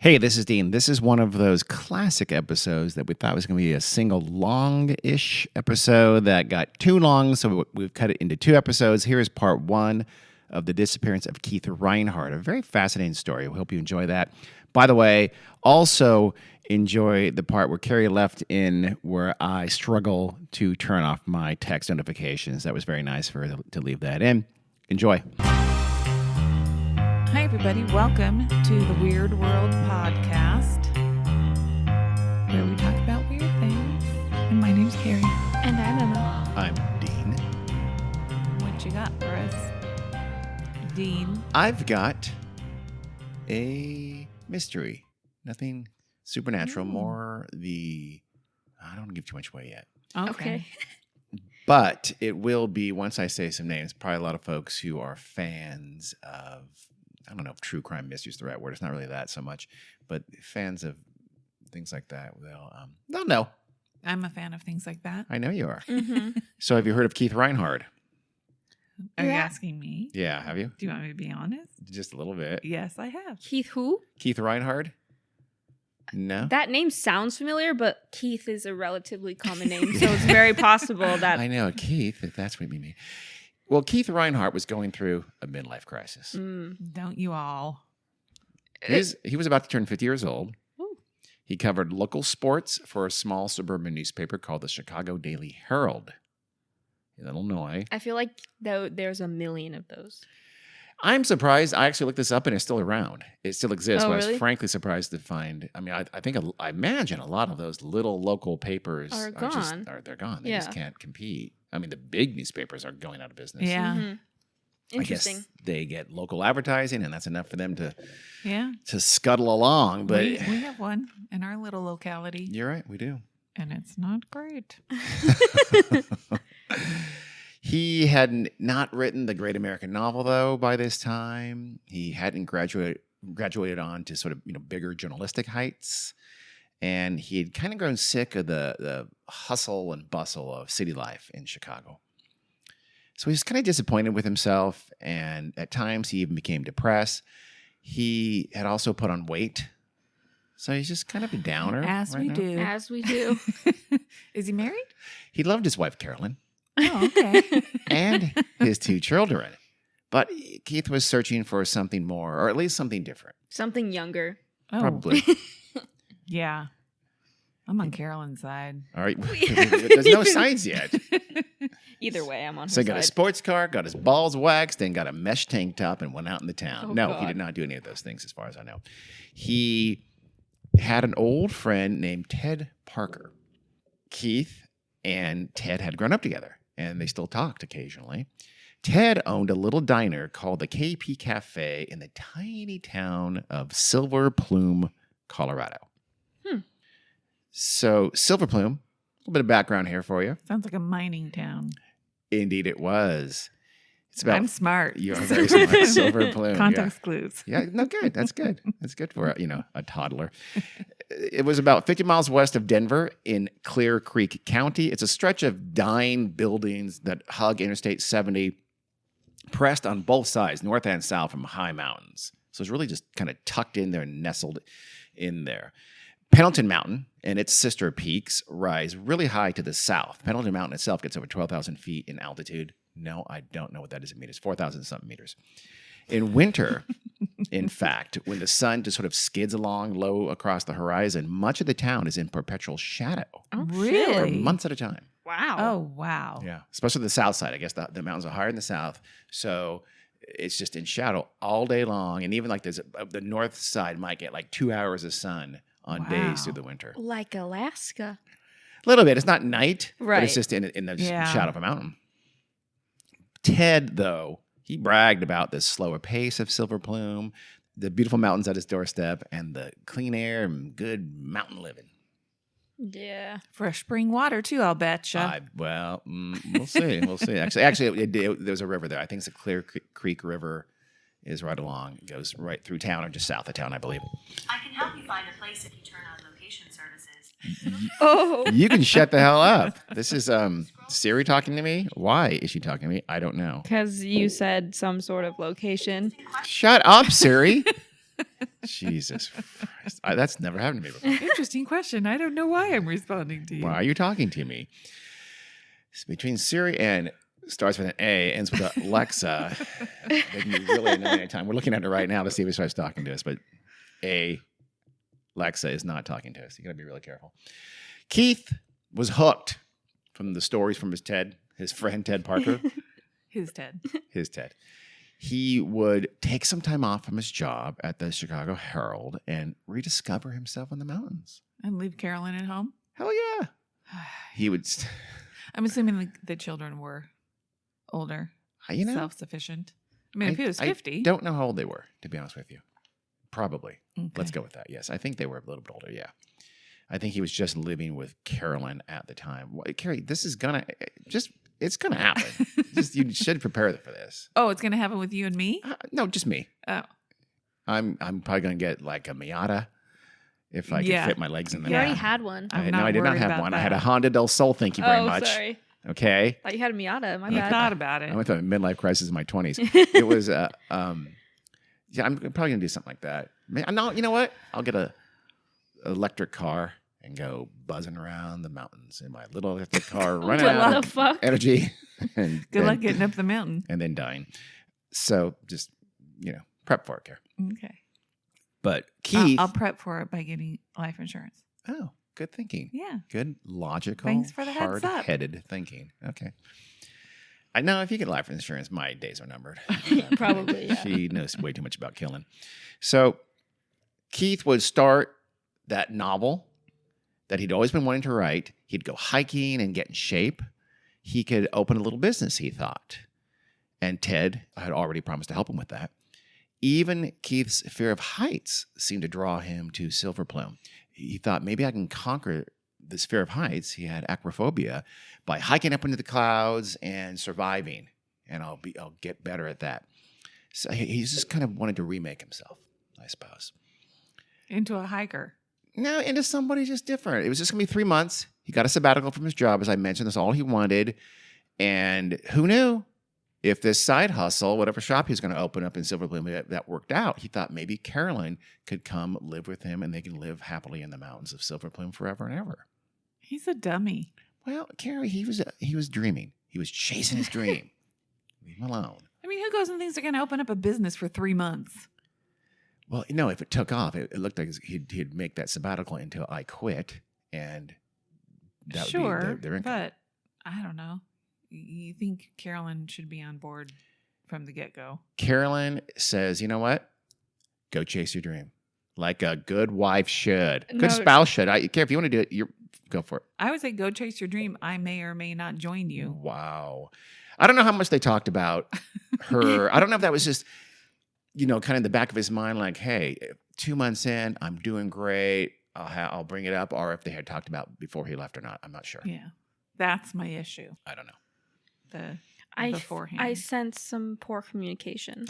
Hey, this is Dean. This is one of those classic episodes that we thought was going to be a single long-ish episode that got too long, so we've cut it into 2 episodes. Here is part 1 of the disappearance of Keith Reinhard, a very fascinating story. We hope you enjoy that. By the way, also enjoy the part where Carrie left in where I struggle to turn off my text notifications. That was very nice for her to leave that in. Enjoy. Hi, everybody. Welcome to the Weird World Podcast, where we talk about weird things. And my name's Carrie. And I'm Emma. I'm Dean. What you got for us, Dean? I've got a mystery. Nothing supernatural, more I don't want to give too much away yet. Okay. But it will be, once I say some names, probably a lot of folks who are fans of, I don't know if true crime mystery is the right word. It's not really that so much, but fans of things like that, they'll know. I'm a fan of things like that. I know you are. Mm-hmm. So have you heard of Keith Reinhard? Are you Yeah. asking me? Yeah, have you? Do you want me to be honest? Just a little bit. Yes, I have. Keith who? Keith Reinhard? No? That name sounds familiar, but Keith is a relatively common name, so it's very possible that... I know, Keith, if that's what you mean. Well, Keith Reinhard was going through a midlife crisis. Don't you all? He was about to turn 50 years old. Ooh. He covered local sports for a small suburban newspaper called the Chicago Daily Herald in Illinois. I feel like there's a million of those. I'm surprised. I actually looked this up and it's still around. It still exists. Oh, but I really? was frankly surprised to find. I mean, I imagine a lot of those little local papers Are just gone. they're gone. They Yeah. just can't compete. I mean, the big newspapers are going out of business. Yeah. Mhm. Interesting. I guess they get local advertising, and that's enough for them to Yeah. scuttle along. But we have one in our little locality, you're right, we do. and it's not great. He had not written the great American novel, though, by this time. He hadn't graduated on to sort of, bigger journalistic heights. And he had kind of grown sick of the hustle and bustle of city life in Chicago. So he was kind of disappointed with himself. And at times he even became depressed. He had also put on weight. So he's just kind of a downer. As right we now. do. As we do. Is he married? He loved his wife, Carolyn. Oh, okay. And his 2 children. But Keith was searching for something more, or at least something different. Something younger. Oh, Probably. yeah. I'm on Carolyn's side. All right. There's no sides yet. Either way, I'm on So her he got a side. sports car, got his balls waxed, then got a mesh tank top and went out in the town. Oh, No, God. he did not do any of those things as far as I know. He had an old friend named Ted Parker. Keith and Ted had grown up together. And they still talked occasionally. Ted owned a little diner called the KP Cafe in the tiny town of Silver Plume, Colorado. So Silver Plume, a little bit of background here for you. Sounds like a mining town. Indeed it was. It's about, I'm smart. You are very smart. Silver Plume. Context clues. Yeah, no, good. That's good. That's good for, a toddler. It was about 50 miles west of Denver in Clear Creek County. It's a stretch of dying buildings that hug Interstate 70, pressed on both sides, north and south, from high mountains. So it's really just kind of tucked in there and nestled in there. Pendleton Mountain and its sister peaks rise really high to the south. Pendleton Mountain itself gets over 12,000 feet in altitude. No, I don't know what that is in meters. 4,000 something meters. In winter, in fact, when the sun just sort of skids along low across the horizon, much of the town is in perpetual shadow Oh, Really? for months at a time. Wow. Oh, wow. Yeah, especially the south side. I guess the mountains are higher in the south, so it's just in shadow all day long. And even like the north side might get like 2 hours of sun on Wow. days through the winter. Like Alaska. A little bit. It's not night, but Right. it's just in the Yeah. shadow of a mountain. Ted, though, he bragged about the slower pace of Silver Plume, the beautiful mountains at his doorstep, and the clean air and good mountain living. Yeah. Fresh spring water, too, I'll betcha. We'll see. We'll see. Actually, there's a river there. I think it's the Clear Creek River is right along. It goes right through town or just south of town, I believe. I can help you find a place if you turn on location services. Oh. You can shut the hell up. This is Siri talking to me. Why is she talking to me? I don't know. Because you said some sort of location. Shut up, Siri. Jesus Christ. That's never happened to me before. Interesting question. I don't know why I'm responding to you. Why are you talking to me? It's between Siri and starts with an A, ends with Alexa. They can be really annoying anytime. We're looking at it right now to see if it starts talking to us, but Alexa is not talking to us. You got to be really careful. Keith was hooked from the stories from his friend Ted Parker. His Ted. He would take some time off from his job at the Chicago Herald and rediscover himself in the mountains. And leave Carolyn at home? Hell yeah. He would... I'm assuming the children were older, self-sufficient. I mean, if he was 50. I don't know how old they were, to be honest with you. Probably. Okay. Let's go with that. Yes, I think they were a little bit older, yeah. I think he was just living with Carolyn at the time. Well, Carrie, this is it's going to happen. You should prepare for this. Oh, it's going to happen with you and me? No, just me. Oh. I'm probably going to get like a Miata if I can fit my legs in there. You already had one. I did not have one. I had a Honda del Sol. Thank you very much. Sorry. Okay. Thought you had a Miata. My You bad. thought about it. I went through a midlife crisis in my 20s. It was, I'm probably going to do something like that. No, you know what? I'll get a electric car and go buzzing around the mountains in my little electric car, running out What the fuck? energy. And Good luck getting up the mountain. And then dying. So just, prep for it, Care. Okay. But Keith. I'll prep for it by getting life insurance. Oh, good thinking. Yeah. Good, logical, Thanks for the heads up. hard-headed thinking. Okay. I know if you get life insurance, my days are numbered. Probably, yeah. She knows way too much about killing. So Keith would start that novel that he'd always been wanting to write. He'd go hiking and get in shape. He could open a little business, he thought. And Ted had already promised to help him with that. Even Keith's fear of heights seemed to draw him to Silver Plume. He thought, maybe I can conquer this fear of heights. He had acrophobia by hiking up into the clouds and surviving. And I'll get better at that. So he just kind of wanted to remake himself, I suppose. Into a hiker. No, into somebody just different. It was just going to be 3 months. He got a sabbatical from his job, as I mentioned. That's all he wanted. And who knew? If this side hustle, whatever shop he was going to open up in Silver Plume, that worked out, he thought maybe Carolyn could come live with him and they can live happily in the mountains of Silver Plume forever and ever. He's a dummy. Well, Carrie, he was dreaming. He was chasing his dream. Leave him alone. I mean, who goes and thinks they're going to open up a business for 3 months? Well, if it took off, it looked like he'd make that sabbatical into I quit, and that would be their income. But I don't know. You think Carolyn should be on board from the get-go? Carolyn says, you know what? Go chase your dream. Like a good wife should. Good spouse should. Care if you want to do it, go for it. I would say go chase your dream. I may or may not join you. Wow. I don't know how much they talked about her. I don't know if that was just, kind of in the back of his mind, like, hey, 2 months in, I'm doing great. I'll bring it up. Or if they had talked about before he left or not. I'm not sure. Yeah. That's my issue. I don't know. Beforehand. I sense some poor communication.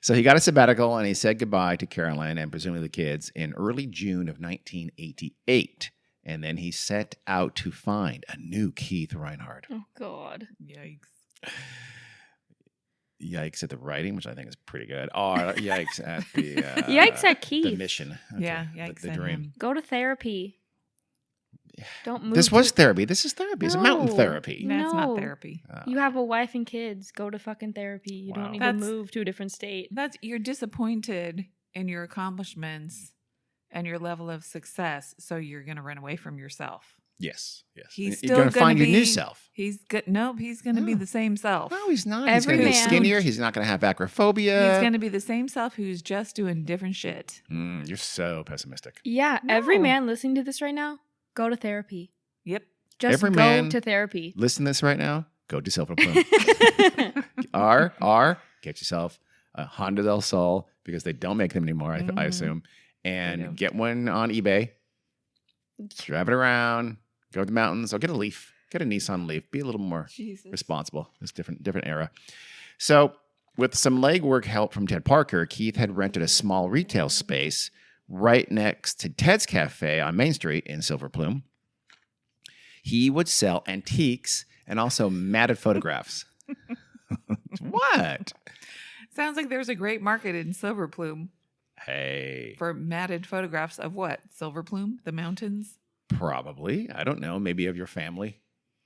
So he got a sabbatical and he said goodbye to Carolyn and presumably the kids in early June of 1988. And then he set out to find a new Keith Reinhard. Oh, God. Yikes. Yikes at the writing, which I think is pretty good. Or yikes at the... Yikes at Keith. The mission. Okay. Yeah, yikes the at dream. him. Go to therapy. Don't move. This was therapy. This is therapy. It's a mountain No. therapy. That's No. not therapy. You have a wife and kids. Go to fucking therapy. You Wow. don't need That's- to move to a different state. You're disappointed in your accomplishments and your level of success, so you're going to run away from yourself. Yes. He's You're still going to find be, your new self. He's good. Nope, he's going to be No. the same self. No, he's not. He's Every going to be man- skinnier. He's not going to have acrophobia. He's going to be the same self who's just doing different shit. You're so pessimistic. Yeah, No. every man listening to this right now, go to therapy. Yep. Just Every go man- to therapy. Listen to this right now. Go to Silver Plume. Get yourself a Honda del Sol because they don't make them anymore, I Mhm. assume. They do. And get one on eBay. Drive it around. Go to the mountains. Or get a Leaf. Get a Nissan Leaf. Be a little more Jesus. responsible. It's different era. So with some legwork help from Ted Parker, Keith had rented a small retail space right next to Ted's Cafe on Main Street in Silver Plume. He would sell antiques and also matted photographs. What? Sounds like there's a great market in Silver Plume Hey, for matted photographs of what? Silver Plume? The mountains? probably. I don't know. Maybe of your family.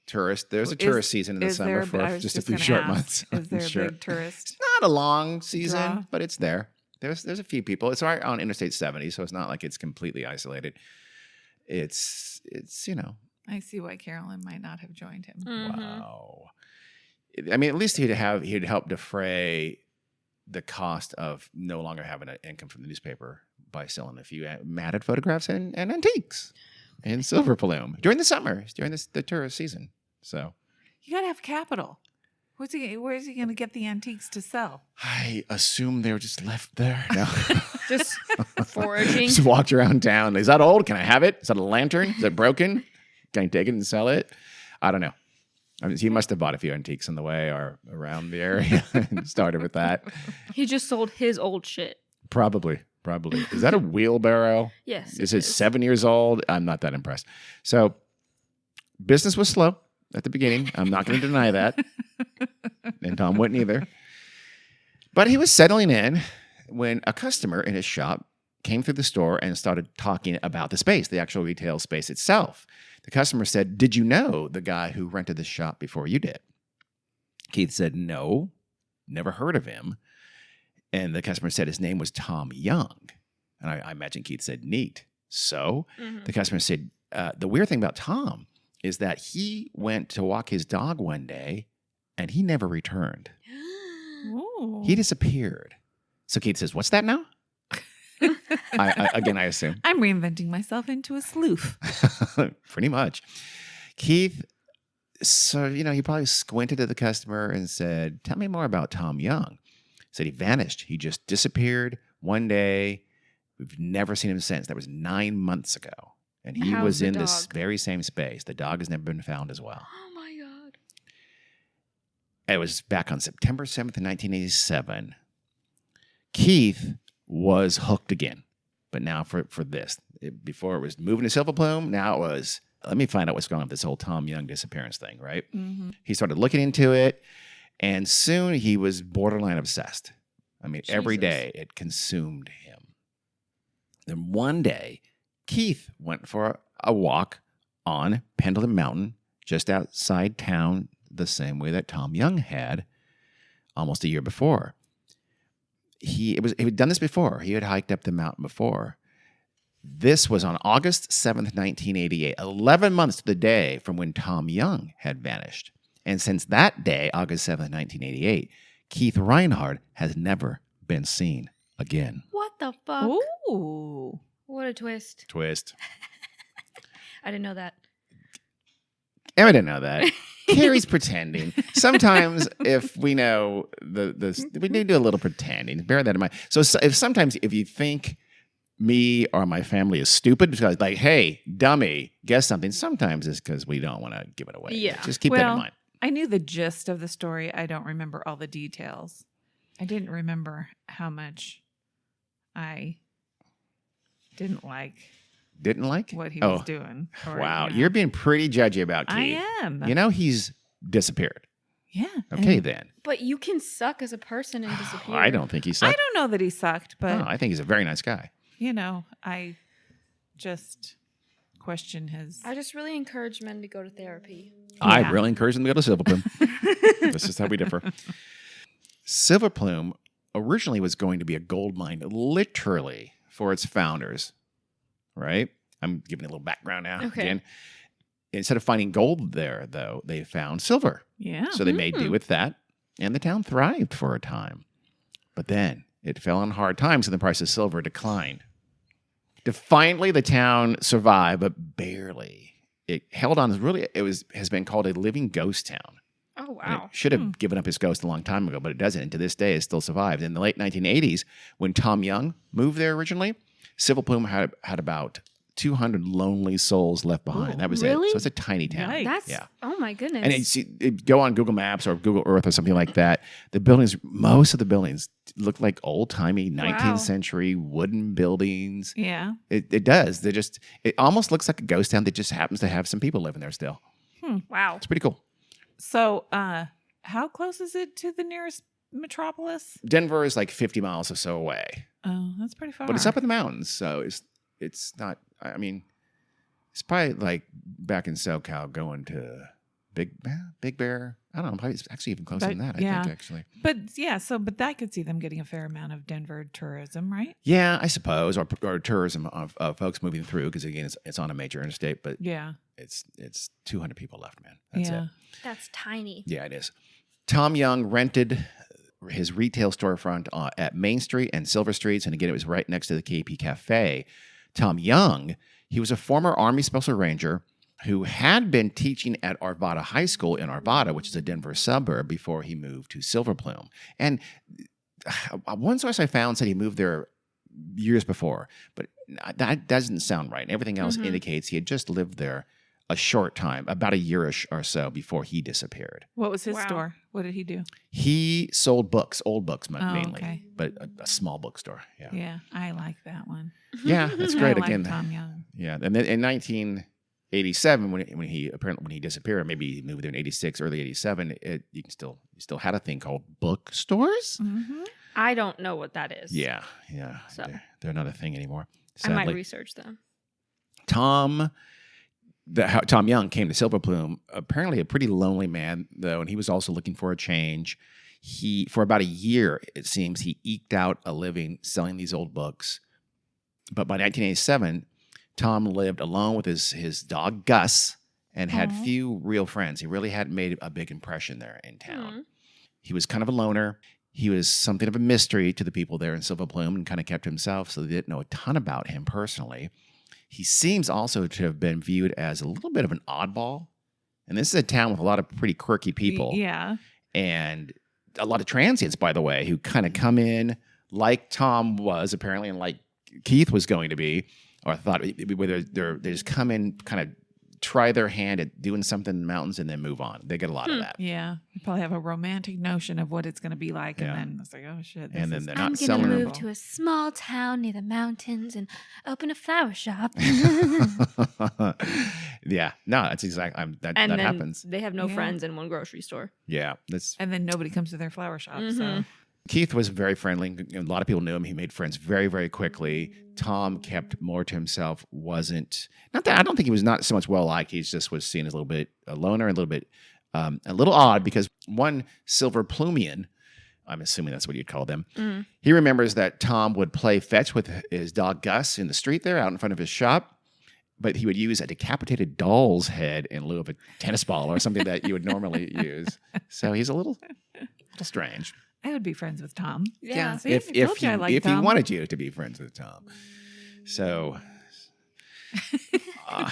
Tourist. There's a Is- tourist season in the is there summer a- I for was just a just few gonna short ask, months. Is there I'm a sure. big tourist? Not a long season, Draw. but it's there. There's a few people. It's right on Interstate 70, so it's not like it's completely isolated. It's I see why Carolyn might not have joined him. Mhm. wow. I mean, at least he'd help defray the cost of no longer having an income from the newspaper by selling a few matted photographs and antiques in Silver Plume during the summer, during the tourist season. So You got to have capital. Where's he going to get the antiques to sell? I assume they were just left there. No. Just foraging. Just walked around town. Is that old? Can I have it? Is that a lantern? Is it broken? Can I take it and sell it? I don't know. I mean, he must have bought a few antiques on the way or around the area and started with that. He just sold his old shit. Probably. Is that a wheelbarrow? Yes. Is it 7 years old? I'm not that impressed. So business was slow at the beginning. I'm not going to deny that. And Tom wouldn't either. But he was settling in when a customer in his shop came through the store and started talking about the space, the actual retail space itself. The customer said, "Did you know the guy who rented the shop before you did?" Keith said, "No, never heard of him." And the customer said his name was Tom Young. And I imagine Keith said, "Neat." So the customer said, the weird thing about Tom is that he went to walk his dog one day and he never returned. Ooh. He disappeared. So Keith says, "What's that now?" I assume. I'm reinventing myself into a sleuth. Pretty much. Keith, so, he probably squinted at the customer and said, "Tell me more about Tom Young." Said he vanished. He just disappeared one day. We've never seen him since. That was 9 months ago. And he How's was the in this dog? very same space. The dog has never been found as well. Oh my God. It was back on September 7th, 1987. Keith was hooked again. But now for this. Before it was moving to Silver Plume, now it was, let me find out what's going on with this whole Tom Young disappearance thing, right? Mm-hmm. He started looking into it, and soon he was borderline obsessed. I mean, every Jesus. day it consumed him. Then one day, Keith went for a walk on Pendleton Mountain, just outside town, the same way that Tom Young had almost a year before. He had done this before. He had hiked up the mountain before. This was on August 7th, 1988, 11 months to the day from when Tom Young had vanished. And since that day, August 7th, 1988, Keith Reinhard has never been seen again. What the fuck? Ooh. What a twist. Twist. I didn't know that. Emma didn't know that. Carrie's pretending. Sometimes, if we know we need to do a little pretending. Bear that in mind. So if you think me or my family is stupid because, like, hey, dummy, guess something. Sometimes it's because we don't want to give it away. Yeah. Just keep that in Well, mind. I knew the gist of the story. I don't remember all the details. I didn't remember how much I didn't like Didn't like what he was doing. Or, Wow, you know. you're being pretty judgy about Keith. I am. He's disappeared. Yeah. Okay, and then. But you can suck as a person and disappear. I don't think he I sucked. don't know that he sucked, but I think he's a very nice guy. I just question his. I just really encourage men to go to therapy. I Yeah. really encourage him to go to Silver Plume. This is how we differ. Silver Plume originally was going to be a gold mine, literally, for its founders, right? I'm giving a little background now. Okay. Again. Instead of finding gold there, though, they found silver. Yeah. So they made do with that, and the town thrived for a time. But then it fell on hard times, and the price of silver declined. Defiantly, the town survived, but barely. It held on. Has been called a living ghost town. Oh, And wow. it should have given up its ghost a long time ago, but it doesn't. And to this day, it still survived. In the late 1980s, when Tom Young moved there originally, Silver Plume had about 200 lonely souls left behind. Oh, That was really? it. So it's a tiny town. Yikes. That's, Yeah. oh my goodness. And go on Google Maps or Google Earth or something like that. The buildings, most of the buildings look like old-timey 19th Wow. century wooden buildings. Yeah. It does. It almost looks like a ghost town that just happens to have some people living there still. wow. It's pretty cool. So, how close is it to the nearest metropolis? Denver is like 50 miles or so away, Oh, that's pretty far. but it's up in the mountains, so it's not. I mean, it's probably like back in SoCal going to Big Bear. I don't know. Probably it's actually even closer than that. I think actually. But yeah, but I could see them getting a fair amount of Denver tourism, right? Yeah, I suppose, or tourism of folks moving through, because again, it's on a major interstate, but Yeah. it's 200 people left, man. That's it. That's tiny. Yeah, it is. Tom Young rented his retail storefront at Main Street and Silver Streets, and again, it was right next to the KP Cafe. Tom Young, he was a former Army Special Ranger who had been teaching at Arvada High School in Arvada, which is a Denver suburb, before he moved to Silver Plume. And one source I found said he moved there years before, but that doesn't sound right. Everything else indicates he had just lived there a short time, about a year-ish or so before he disappeared. What was his store? What did he do? He sold books, old books mainly, okay. but a small bookstore. Yeah, Yeah, I like that one. yeah, that's great. I like Again, Tom Young. yeah, and then in 1987, when he disappeared, maybe he moved there in 86, early 87. You still had a thing called bookstores. Mm-hmm. I don't know what that is. Yeah. So. They're not a thing anymore. I might Sadly. research them. Tom Young came to Silver Plume, apparently a pretty lonely man, though, and he was also looking for a change. For about a year, it seems, he eked out a living selling these old books. But by 1987, Tom lived alone with his dog, Gus, and had few real friends. He really hadn't made a big impression there in town. He was kind of a loner. He was something of a mystery to the people there in Silver Plume and kind of kept to himself, so they didn't know a ton about him personally. He seems also to have been viewed as a little bit of an oddball. And this is a town with a lot of pretty quirky people. Yeah. And a lot of transients, by the way, who kind of come in like Tom was apparently, and like Keith was going to be, or thought, whether they just come in, kind of try their hand at doing something in the mountains and then move on. They get a lot of that. Yeah. You probably have a romantic notion of what it's going to be like. Yeah. And then it's like, oh, shit. And then they're not I'm selling gonna them. move to a small town near the mountains and open a flower shop. Yeah, no, that's exactly that and then happens. they have no Yeah. friends in one grocery store. Yeah, that's And then nobody comes to their flower shop. So Keith was very friendly. A lot of people knew him. He made friends very, very quickly. Tom kept more to himself. Not that I don't think he was not so much well liked. He just was seen as a little bit a loner, a little bit a little odd, because one Silver Plumian, I'm assuming that's what you'd call them. He remembers that Tom would play fetch with his dog Gus in the street there out in front of his shop, but he would use a decapitated doll's head in lieu of a tennis ball or something that you would normally use. So he's a little strange. I would be friends with Tom. Yeah. See, I told you I like if he Tom. wanted you to be friends with Tom. So, how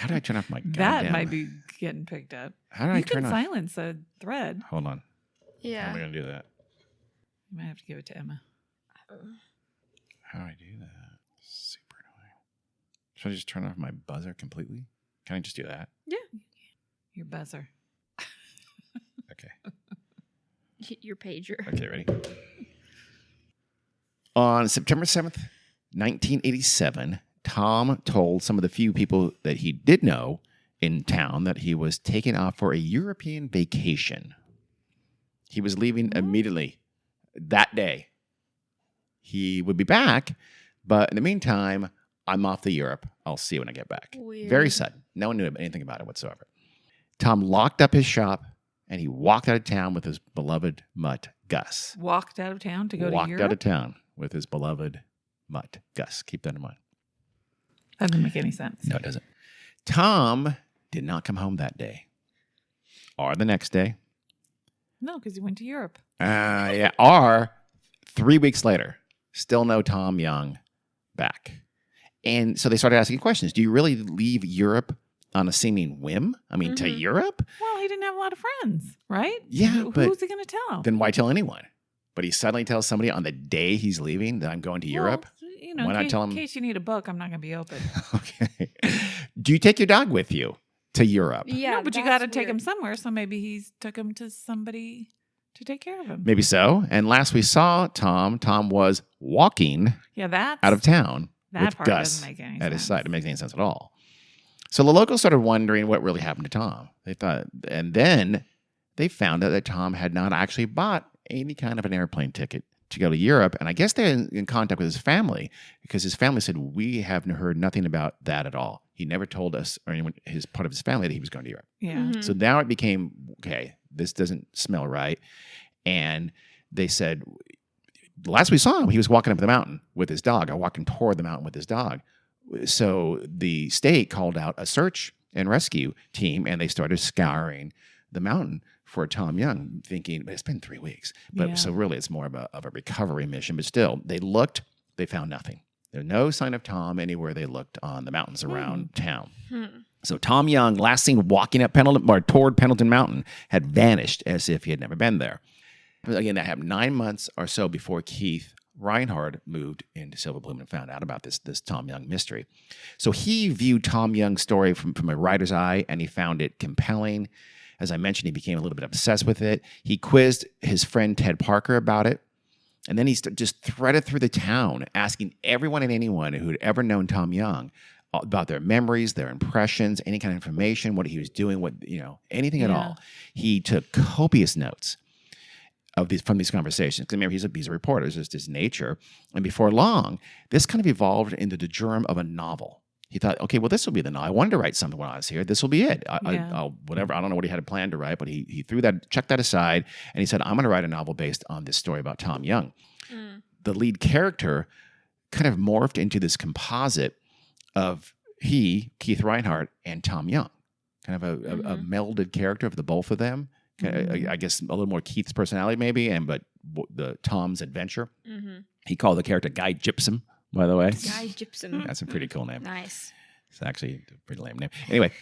do I turn off my That goddamn- might be getting picked up. How do I You turn can off? silence a thread. Hold on. How Yeah. am I going to do that? You might have to give it to Emma. How do I do that? Super annoying. Should I just turn off my buzzer completely? Can I just do that? Your buzzer. Okay. Your pager. Okay, ready? On September 7th, 1987, Tom told some of the few people that he did know in town that he was taking off for a European vacation. He was leaving immediately that day. He would be back, but in the meantime, I'm off to Europe. I'll see you when I get back. Weird. Very sudden. No one knew anything about it whatsoever. Tom locked up his shop and he walked out of town with his beloved mutt, Gus. Walked out of town to go Walked to Europe? out of town with his beloved mutt, Gus. Keep that in mind. That doesn't make any sense. No, it doesn't. Tom did not come home that day or the next day. No, because he went to Europe. Yeah, or 3 weeks later. Still no Tom Young back. And so they started asking questions. Do you really leave Europe on a seeming whim? I mean, to Europe? Well, he didn't have a lot of friends, right? Yeah, but who's he going to tell? Then why tell anyone? But he suddenly tells somebody on the day he's leaving that I'm going to Europe? Well, you know, Why not tell him- in case you need a book, I'm not going to be open. Okay. Do you take your dog with you to Europe? Yeah, no, but you that's got to take him weird. somewhere. So maybe he's took him to somebody to take care of him. Maybe so. And last we saw Tom was walking Yeah, that's out of town that with part Gus doesn't make any at his sense. side. It doesn't make any sense at all. So the locals started wondering what really happened to Tom. They thought, and then they found out that Tom had not actually bought any kind of an airplane ticket to go to Europe. And I guess they're in contact with his family because his family said, we have heard nothing about that at all. He never told us or anyone, his part of his family, that he was going to Europe. Yeah. So now it became, okay, this doesn't smell right. And they said, the last we saw him, he was walking up the mountain with his dog, or walking toward the mountain with his dog. So the state called out a search and rescue team, and they started scouring the mountain for Tom Young, thinking it's been 3 weeks. But so really it's more of a recovery mission. But still, they looked, they found nothing. There's no sign of Tom anywhere they looked on the mountains around town. So Tom Young, last seen walking up toward Pendleton Mountain, had vanished as if he had never been there. Again, that happened 9 months or so before Keith Reinhard moved into Silver Bloom and found out about this Tom Young mystery. So he viewed Tom Young's story from a writer's eye, and he found it compelling. As I mentioned, he became a little bit obsessed with it. He quizzed his friend Ted Parker about it. And then he just threaded through the town, asking everyone and anyone who had ever known Tom Young about their memories, their impressions, any kind of information, what he was doing, anything at all. He took copious notes from these conversations. Because remember, he's a reporter. It's just his nature. And before long, this kind of evolved into the germ of a novel. He thought, okay, well, this will be the novel. I wanted to write something when I was here. This will be it. I'll whatever. I don't know what he had planned to write, but he checked that aside, and he said, I'm going to write a novel based on this story about Tom Young. The lead character kind of morphed into this composite of Keith Reinhard, and Tom Young. Kind of a melded character of the both of them. I guess a little more Keith's personality maybe, but the Tom's adventure. He called the character Guy Gypsum, by the way. Guy Gypsum. That's a pretty cool name. Nice. It's actually a pretty lame name. Anyway,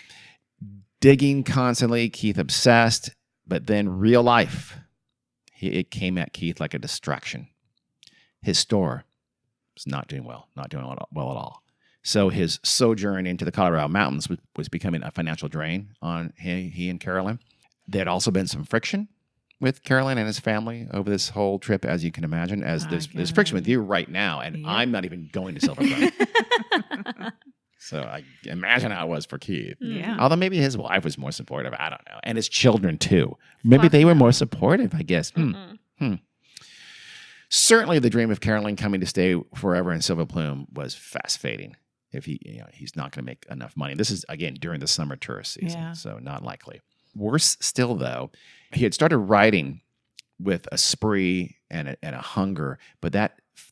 digging constantly, Keith obsessed, but then real life, it came at Keith like a distraction. His store was not doing well at all. So his sojourn into the Colorado mountains was becoming a financial drain on he and Carolyn. There had also been some friction with Carolyn and his family over this whole trip, as you can imagine, as there's friction with you right now, and I'm not even going to Silver Bloom. So I imagine how it was for Keith. Yeah. Although maybe his wife was more supportive. I don't know. And his children, too. Maybe they were more supportive, I guess. Certainly the dream of Carolyn coming to stay forever in Silver Bloom was fast fading. If he's not going to make enough money. This is, again, during the summer tourist season, so not likely. Worse still, though, he had started writing with a spree and a hunger, but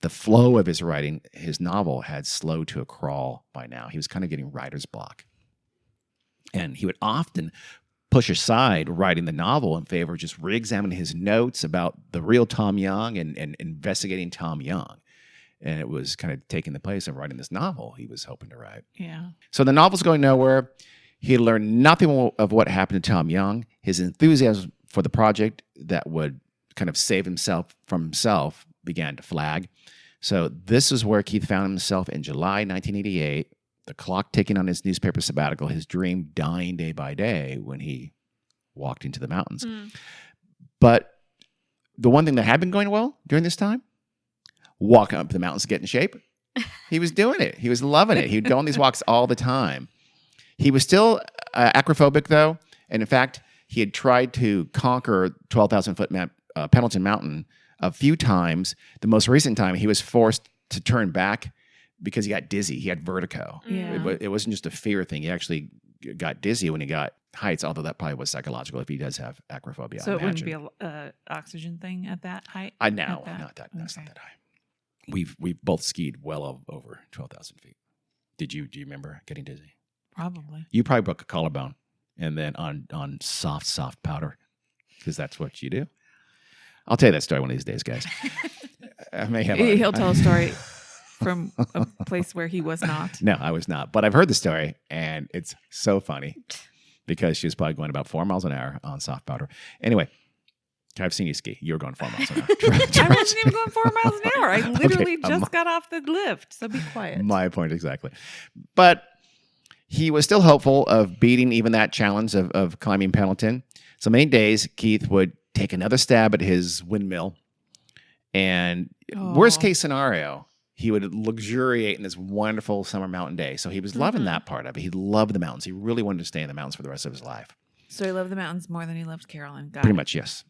the flow of his writing, his novel, had slowed to a crawl by now. He was kind of getting writer's block. And he would often push aside writing the novel in favor of just re-examining his notes about the real Tom Young and investigating Tom Young. And it was kind of taking the place of writing this novel he was hoping to write. Yeah. So the novel's going nowhere. He learned nothing of what happened to Tom Young. His enthusiasm for the project that would kind of save himself from himself began to flag. So this is where Keith found himself in July 1988, the clock ticking on his newspaper sabbatical, his dream dying day by day when he walked into the mountains. But the one thing that had been going well during this time, walking up the mountains to get in shape, he was doing it. He was loving it. He would go on these walks all the time. He was still acrophobic, though, and in fact, he had tried to conquer 12,000-foot Pendleton Mountain a few times. The most recent time, he was forced to turn back because he got dizzy. He had vertigo. Yeah. It wasn't just a fear thing. He actually got dizzy when he got heights, although that probably was psychological if he does have acrophobia. So it wouldn't be an oxygen thing at that height? No, not that. That's not that high. We've both skied well over 12,000 feet. Do you remember getting dizzy? Probably. You probably broke a collarbone, and then on soft powder, because that's what you do. I'll tell you that story one of these days, guys. I may have. He'll tell a story from a place where he was not. No, I was not, but I've heard the story, and it's so funny because she was probably going about 4 miles an hour on soft powder. Anyway, I've seen you ski. You were going 4 miles an hour. I wasn't even going 4 miles an hour. I literally just got off the lift, so be quiet. My point exactly. But he was still hopeful of beating even that challenge of climbing Pendleton. So many days, Keith would take another stab at his windmill. And worst case scenario, he would luxuriate in this wonderful summer mountain day. So he was loving that part of it. He loved the mountains. He really wanted to stay in the mountains for the rest of his life. So he loved the mountains more than he loved Carolyn. Pretty much, yes.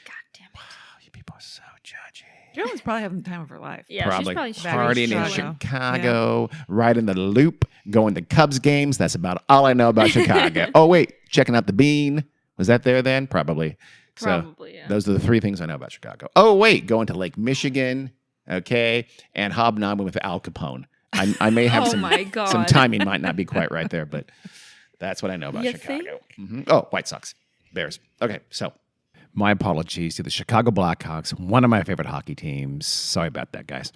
God damn it. People are so judgy. Joan's probably having the time of her life. Yeah, Probably she's probably partying in Chicago. Chicago, riding the loop, going to Cubs games. That's about all I know about Chicago. Oh, wait, checking out the Bean. Was that there then? Probably. Probably, yeah. Those are the 3 things I know about Chicago. Oh, wait, going to Lake Michigan, okay, and hobnobbing with Al Capone. I may have Oh some my God. some timing might not be quite right there, but that's what I know about You Chicago. Oh, White Sox, Bears. Okay, so my apologies to the Chicago Blackhawks, one of my favorite hockey teams. Sorry about that, guys.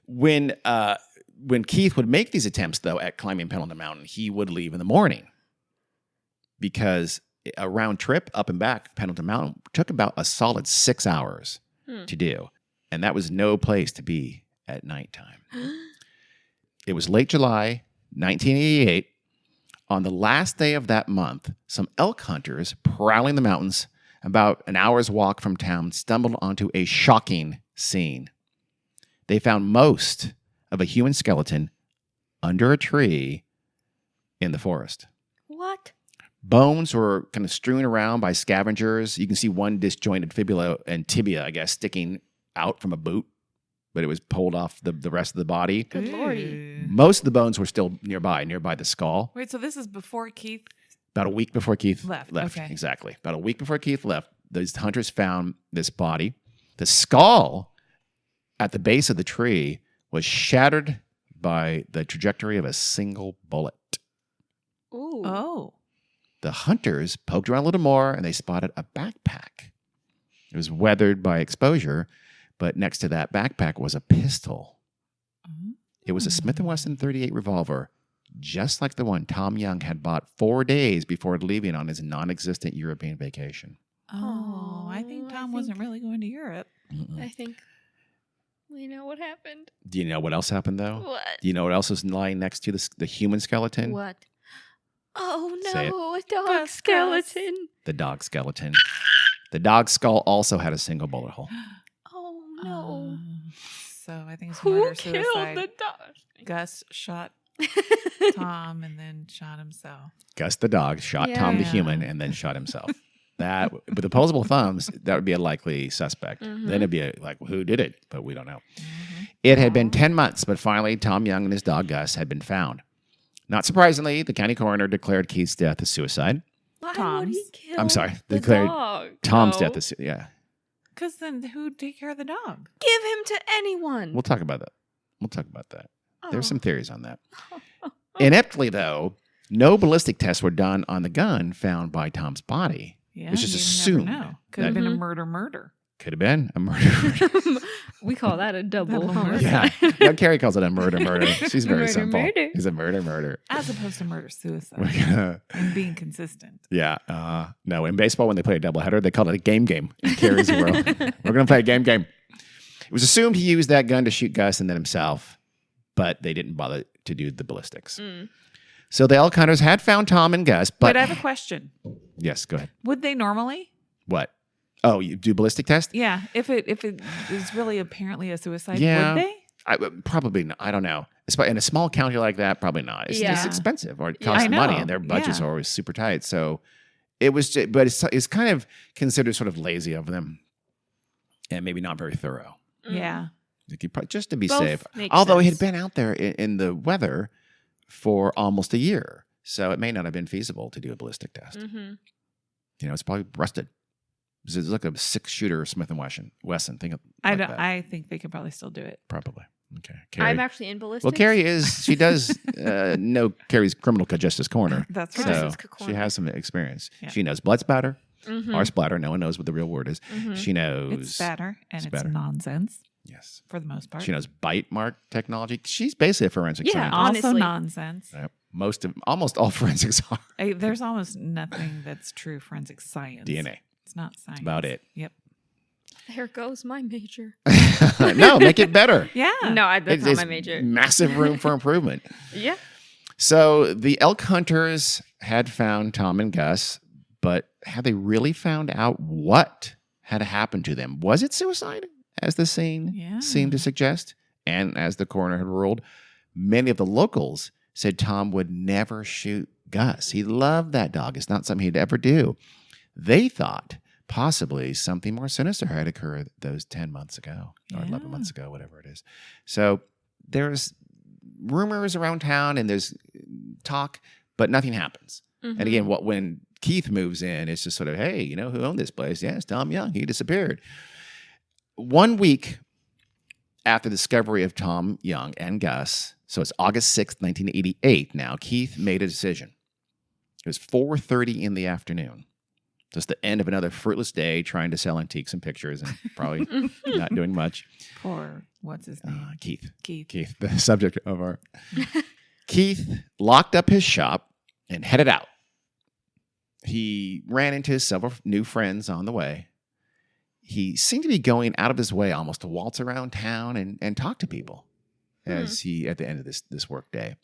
When Keith would make these attempts, though, at climbing Pendleton Mountain, he would leave in the morning because a round trip up and back Pendleton Mountain took about a solid 6 hours to do, and that was no place to be at nighttime. It was late July 1988. On the last day of that month, some elk hunters prowling the mountains about an hour's walk from town stumbled onto a shocking scene. They found most of a human skeleton under a tree in the forest. What? Bones were kind of strewn around by scavengers. You can see one disjointed fibula and tibia, I guess, sticking out from a boot, but it was pulled off the rest of the body. Good lordy. Ew. Most of the bones were still nearby the skull. Wait, so this is before Keith? About a week before Keith Left, left. okay. Exactly. About a week before Keith left, those hunters found this body. The skull at the base of the tree was shattered by the trajectory of a single bullet. Ooh. Oh. The hunters poked around a little more and they spotted a backpack. It was weathered by exposure, but next to that backpack was a pistol. It was a Smith & Wesson .38 revolver, just like the one Tom Young had bought 4 days before leaving on his non-existent European vacation. Oh, I think Tom wasn't really going to Europe. I think we know what happened. Do you know what else happened, though? What? Do you know what else was lying next to the human skeleton? What? Oh Say it. no, a dog Gus, skeleton. The dog skeleton. The dog's skull also had a single bullet hole. Oh no. So I think it's Who murder killed suicide. the dog? Gus shot Tom and then shot himself. Gus the dog shot Tom the Yeah. human and then shot himself. That, with opposable thumbs, that would be a likely suspect. Then it'd be like, who did it? But we don't know. It had been 10 months, but finally Tom Young and his dog Gus had been found. Not surprisingly, the county coroner declared Keith's death as suicide. Why would Tom's. he kill I'm sorry, the declared dog? Tom's No. death as yeah. Because then who'd take care of the dog? Give him to anyone. We'll talk about that. Oh. There's some theories on that. Ineptly, though, no ballistic tests were done on the gun found by Tom's body. Yeah, Which is you assumed never know. Could have that- been a Mhm. murder. Could have been a murder. We call that a double Double murder. homicide. Yeah. No, Carrie calls it a murder. She's very Murder, simple. murder. It's a murder. As opposed to murder We're suicide. gonna, And being consistent. yeah. No, in baseball, when they play a doubleheader, they call it a game in Carrie's world. We're going to play a game. It was assumed he used that gun to shoot Gus and then himself, but they didn't bother to do the ballistics. So the elk hunters had found Tom and Gus, but But I have a question. yes, go ahead. Would they normally? What? Oh, you do ballistic test? Yeah. If it is really apparently a suicide, Yeah. would they? Probably not. I don't know. In a small county like that, probably not. It's Yeah. expensive or it Yeah. costs I know. money and their budgets Yeah. are always super tight. So it was, but it's kind of considered sort of lazy of them and maybe not very thorough. Yeah. Just to be Both safe. make Although he had sense. been out there in the weather for almost a year. So it may not have been feasible to do a ballistic test. Mm-hmm. It's probably rusted. It's like a 6-shooter Smith & Wesson. Think of like that. I think they could probably still do it. Probably. Okay. Carrie. I'm actually in ballistics. Well, Carrie she does know Carrie's criminal justice corner. That's So- right. So Justice corner. she has some experience. Yeah. She knows blood spatter Mhm. or splatter. No one knows what the real word is. Mhm. She knows. It's spatter and Spatter. it's nonsense Yes. for the most part. She knows bite mark technology. She's basically a forensic Yeah, scientist. Also honestly. nonsense. Yep. Almost all forensics are There's almost nothing that's true forensic science. DNA. It's not science. about it. Yep. There goes my major. No, make it better. Yeah. No, that's not It's my major. Massive room for improvement. Yeah. So the elk hunters had found Tom and Gus, but had they really found out what had happened to them? Was it suicide, as the scene Yeah. seemed to suggest? And as the coroner had ruled, many of the locals said Tom would never shoot Gus. He loved that dog. It's not something he'd ever do. They thought possibly something more sinister had occurred those 10 months ago or 11 Yeah. months ago, whatever it is. So there's rumors around town and there's talk, but nothing happens. And again, when Keith moves in, it's just sort of, hey, you know who owned this place? Yeah, it's Tom Young. He disappeared. 1 week after the discovery of Tom Young and Gus, so it's August 6th, 1988 now, Keith made a decision. It was 4:30 in the afternoon. Just the end of another fruitless day trying to sell antiques and pictures and probably not doing much. Poor, what's his name? Keith, Keith. the subject of our... Keith locked up his shop and headed out. He ran into several new friends on the way. He seemed to be going out of his way almost to waltz around town and talk to people as he, at the end of this work day.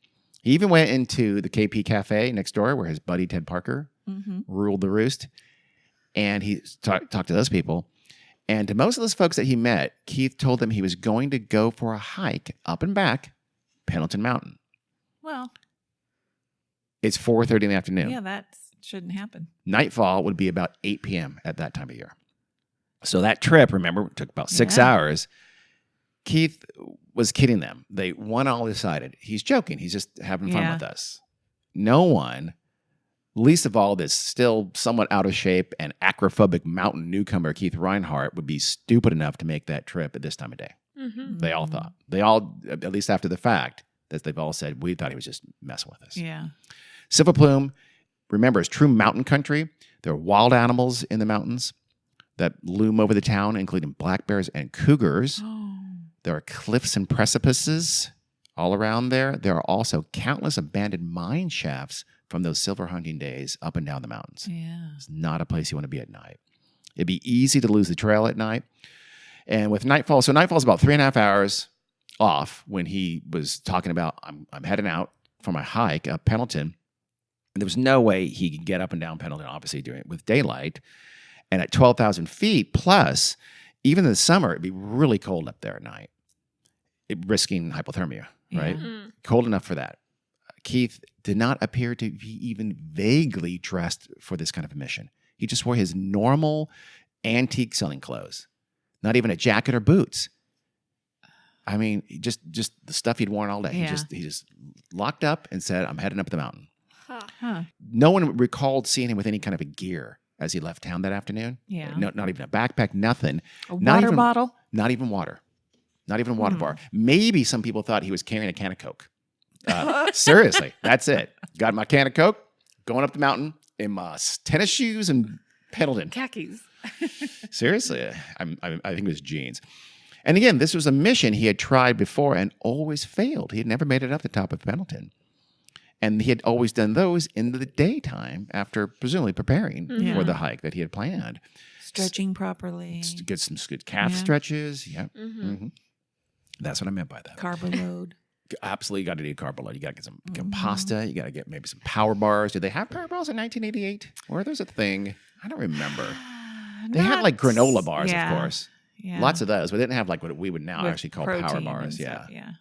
He even went into the KP Cafe next door where his buddy Ted Parker ruled the roost. And he talked to those people. And to most of those folks that he met, Keith told them he was going to go for a hike up and back Pendleton Mountain. Well, It's 4:30 in the afternoon. yeah, that shouldn't happen. Nightfall would be about 8 p.m. at that time of year. So that trip, remember, took about 6 Yeah. hours. Keith was kidding them. They one all decided he's joking. He's just having fun Yeah. with us. No one, least of all this still somewhat out of shape and acrophobic mountain newcomer Keith Reinhard, would be stupid enough to make that trip at this time of day. They all thought. They all, at least after the fact, that they've all said, we thought he was just messing with us. Yeah. Silver Plume, remember, is true mountain country. There are wild animals in the mountains that loom over the town, including black bears and cougars. Oh. There are cliffs and precipices all around there. There are also countless abandoned mine shafts from those silver hunting days up and down the mountains. Yeah. It's not a place you want to be at night. It'd be easy to lose the trail at night. And with nightfall, so nightfall's about 3.5 hours off when he was talking about, I'm heading out for my hike up Pendleton. And there was no way he could get up and down Pendleton, obviously, doing it with daylight. And at 12,000 feet plus, even in the summer, it'd be really cold up there at night, risking hypothermia, right? Cold enough for that. Keith did not appear to be even vaguely dressed for this kind of a mission. He just wore his normal antique selling clothes, not even a jacket or boots. I mean, just the stuff he'd worn all day. Yeah. He just locked up and said, I'm heading up the mountain. Huh. No one recalled seeing him with any kind of a gear as he left town that afternoon. Yeah. No, not even a backpack, nothing. A Not water even- bottle? Not even water. Not even a water bar. Maybe some people thought he was carrying a can of Coke. Seriously, that's it. Got my can of Coke, going up the mountain in my tennis shoes and Pendleton. Khakis. Seriously, I think it was jeans. And again, this was a mission he had tried before and always failed. He had never made it up the top of Pendleton. And he had always done those in the daytime after presumably preparing for the hike that he had planned. Stretching properly. Get some good calf Yeah. stretches. Yeah. Mhm. That's what I meant by that. Carbo load. Absolutely got to do carb load. You got to get some pasta. You got to get maybe some power bars. Did they have power bars in 1988? Or there's a thing? I don't remember. They had like granola bars, yeah. of course. Yeah. Lots of those. We didn't have like what we would now With actually call power protein bars. and Yeah. stuff. Yeah.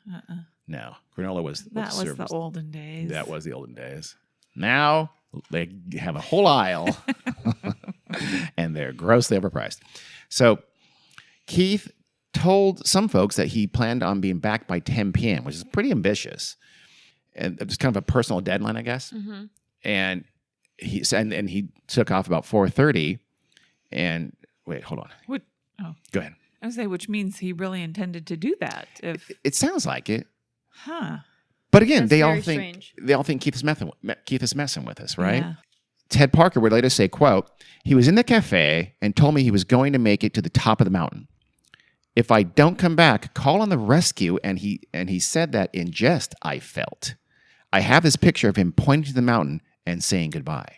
No. Granola was That was served the olden days. That was the olden days. Now they have a whole aisle and they're grossly overpriced. So Keith told some folks that he planned on being back by 10 p.m., which is pretty ambitious. And it was kind of a personal deadline, I guess. And he said, and he took off about 4:30. And wait, hold on. Would, Go ahead. I would say, which means he really intended to do that. If, It sounds like it. huh. But again, That's they very all think strange. Keith is messing with us, right? Yeah. Ted Parker would later say, quote, he was in the cafe and told me he was going to make it to the top of the mountain. If I don't come back, call on the rescue. And he said that in jest, I felt. I have this picture of him pointing to the mountain and saying goodbye.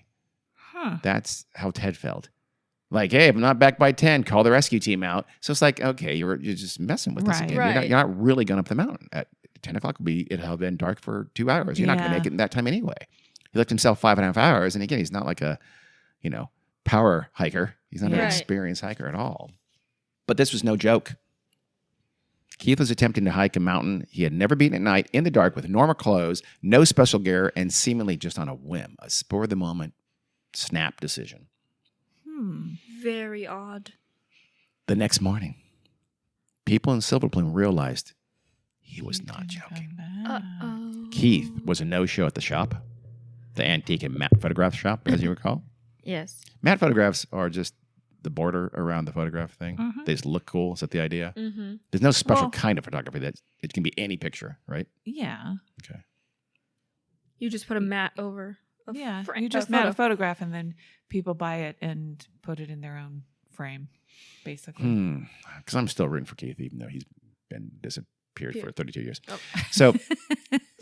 Huh. That's how Ted felt. Like, hey, if I'm not back by 10, call the rescue team out. So it's like, okay, you're just messing with us Right. again. Right. You're not really going up the mountain. At 10 o'clock, it'll have been dark for 2 hours. You're not going to Yeah. make it in that time anyway. He left himself 5.5 hours. And again, he's not like a, power hiker. He's not an Right. experienced hiker at all. But this was no joke. Keith was attempting to hike a mountain he had never been at night in the dark with normal clothes, no special gear, and seemingly just on a whim, a spur of the moment snap decision. Very odd. The next morning, people in Silver Plume realized he was not joking. Uh-oh. Keith was a no-show at the shop, the antique and matte photograph shop, as you recall. Yes. Matte photographs are just the border around the photograph thing. They just look cool. Is that the idea? Mm-hmm. There's no special kind of photography. That it can be any picture, right? Yeah. Okay. You just put a mat over. You just mat a photograph and then people buy it and put it in their own frame, basically. Because I'm still rooting for Keith, even though he's been disappeared for 32 years. Oh. So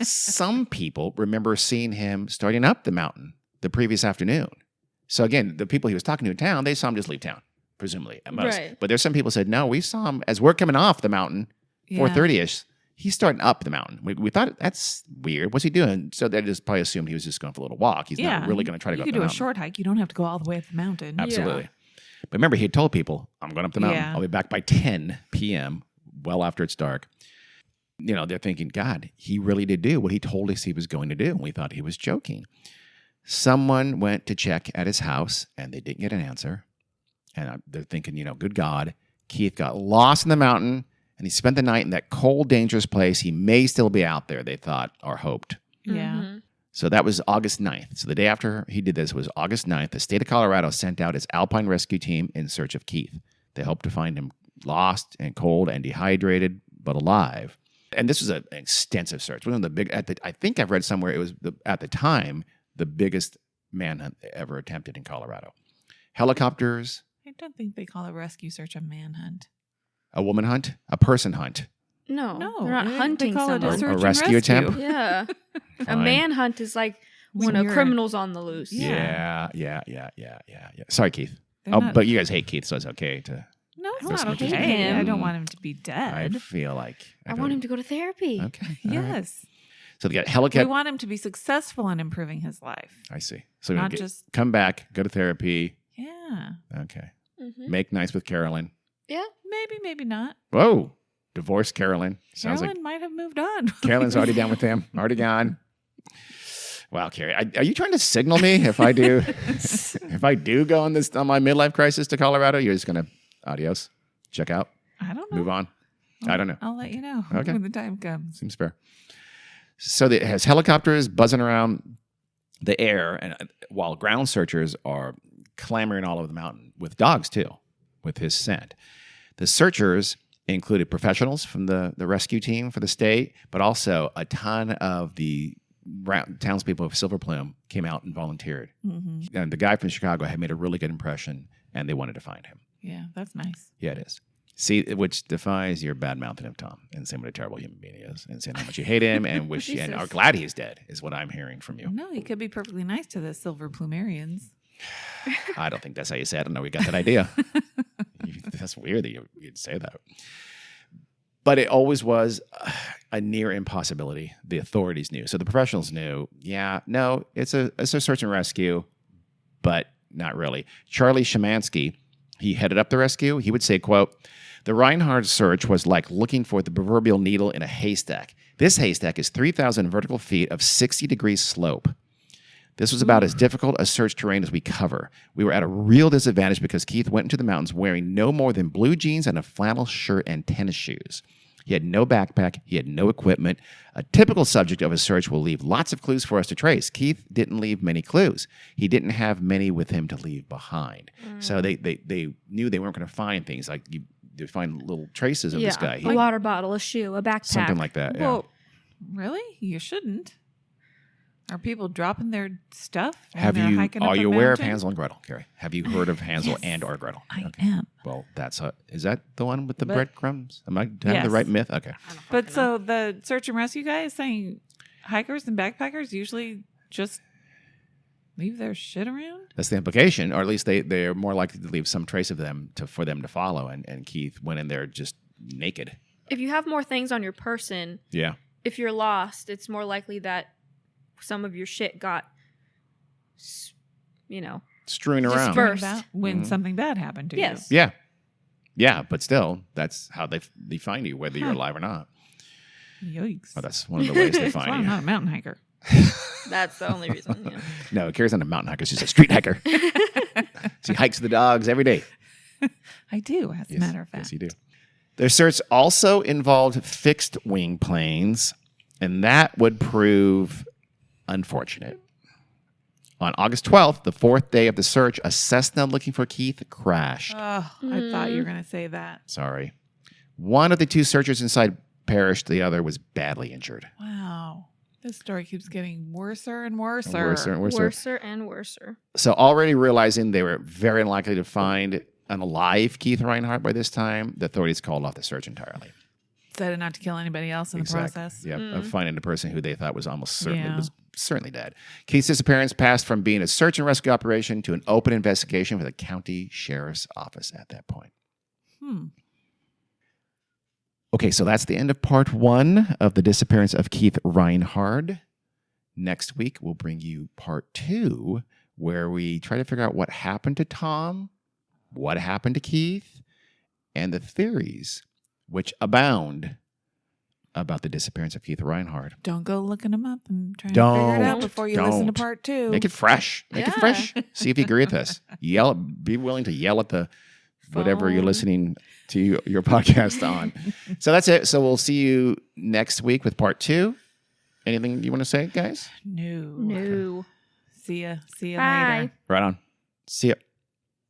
some people remember seeing him starting up the mountain the previous afternoon. So again, the people he was talking to in town, they saw him just leave town, presumably at most. Right. But there's some people said, no, we saw him as we're coming off the mountain, 4:30ish. He's starting up the mountain. We thought, that's weird. What's he doing? So they just probably assumed he was just going for a little walk. He's not really going to try to go up the mountain. You could do a short hike. You don't have to go all the way up the mountain. Absolutely. Yeah. But remember, he had told people, I'm going up the mountain. Yeah. I'll be back by 10 p.m., well after it's dark. You know, they're thinking, God, he really did do what he told us he was going to do. And we thought he was joking. Someone went to check at his house, and they didn't get an answer. And they're thinking, good God, Keith got lost in the mountain, and he spent the night in that cold, dangerous place. He may still be out there, they thought, or hoped. Yeah. Mm-hmm. So that was August 9th. So the day after he did this was August 9th. The state of Colorado sent out its Alpine rescue team in search of Keith. They hoped to find him lost and cold and dehydrated, but alive. And this was an extensive search. One of the big, I think I've read somewhere it was, at the time, the biggest manhunt ever attempted in Colorado. Helicopters. I don't think they call a rescue search a manhunt. A woman hunt? A person hunt? No, No, they're not hunting they call it someone. search A and rescue attempt? Yeah. A Fine. manhunt is like when a Weird. criminal's on the loose. Yeah. Sorry, Keith. They're not- But you guys hate Keith, so it's okay to... No, it's That's not what you okay. him. I don't want him to be I dead. feel like... I want him to go to therapy. Okay. all right. Yes. So they got We helicopter... want him to be successful in improving his life. I see. So Not we just- come back, go to therapy. Yeah. Okay. Mm-hmm. Make nice with Carolyn. Yeah. Maybe, maybe not. Whoa. Divorce Carolyn. Sounds Carolyn might have moved on. like Carolyn's already done with him. Already gone. Wow, Carrie. Are you trying to signal me if I do go on my midlife crisis to Colorado? You're just gonna adios, check out, I don't know. move on. I don't know. I'll let you know Okay. when the time comes. Seems fair. So it has helicopters buzzing around the air, and while ground searchers are clamoring all over the mountain with dogs too, with his scent. The searchers included professionals from the rescue team for the state, but also a ton of the townspeople of Silver Plume came out and volunteered. Mm-hmm. And the guy from Chicago had made a really good impression, and they wanted to find him. Yeah, that's nice. Yeah, it is. See, which defies your bad mouthing of Tom and saying what a terrible human being he is, and saying how much you hate him and wish and are glad he's dead is what I'm hearing from you. No, he could be perfectly nice to the Silver Plumerians. I don't think that's how you say it. I don't know where you got that idea. That's weird that you'd say that. But it always was a near impossibility. The authorities knew. So the professionals knew, it's a search and rescue, but not really. Charlie Szymanski, he headed up the rescue. He would say, quote, "The Reinhard search was like looking for the proverbial needle in a haystack. This haystack is 3,000 vertical feet of 60-degree slope. This was about as difficult a search terrain as we cover. We were at a real disadvantage because Keith went into the mountains wearing no more than blue jeans and a flannel shirt and tennis shoes. He had no backpack. He had no equipment. A typical subject of a search will leave lots of clues for us to trace. Keith didn't leave many clues. He didn't have many with him to leave behind. So they knew they weren't going to find things like they find little traces of this guy. A water bottle, a shoe, a backpack. Something like that. Well, really? You shouldn't. Are people dropping their stuff? When they're hiking up Are a you aware of mountain? Hansel and Gretel, Carrie? Have you heard of Hansel Yes, and or Gretel? I am. Well, is that the one with the breadcrumbs? Am I having the Yes. right myth? Okay. But so the search and rescue guy is saying hikers and backpackers usually just leave their shit around? That's the implication, or at least they're more likely to leave some trace of them for them to follow. And Keith went in there just naked. If you have more things on your person, Yeah. if you're lost, it's more likely that some of your shit got, Strewn around. dispersed. When something bad happened to Yes. Yeah. Yeah, but still, that's how they find you, whether you're alive or not. you. Yikes. Well, that's one of the ways they That's why find I'm you. not a mountain hiker. That's the only reason. Yeah. No, Carrie's not a mountain hiker. She's a street hiker. She hikes the dogs every day. I do, as a matter of fact. Yes, you do. Their search also involved fixed wing planes, and that would prove unfortunate. On August 12th, the fourth day of the search, a Cessna looking for Keith crashed. Oh, I thought you were going to say that. Sorry. One of the two searchers inside perished. The other was badly injured. Wow. This story keeps getting worser and worser. Worser and worser. Worser and worser. So already realizing they were very unlikely to find an alive Keith Reinhard by this time, the authorities called off the search entirely. Decided not to kill anybody else in the process. Yeah, of finding the person who they thought was almost certainly dead. Keith's disappearance passed from being a search and rescue operation to an open investigation for the county sheriff's office at that point. Okay, so that's the end of part 1 of the disappearance of Keith Reinhard. Next week, we'll bring you part 2, where we try to figure out what happened to Tom, what happened to Keith, and the theories which abound about the disappearance of Keith Reinhard. Don't go looking them up and trying to figure it out before you listen to part 2. Make it fresh. Make it fresh. See if you agree with us. Be willing to yell at the whatever you're listening to your podcast on. So that's it. So we'll see you next week with part 2. Anything you want to say, guys? No. No. See ya. See ya Bye. later. Right on. See ya.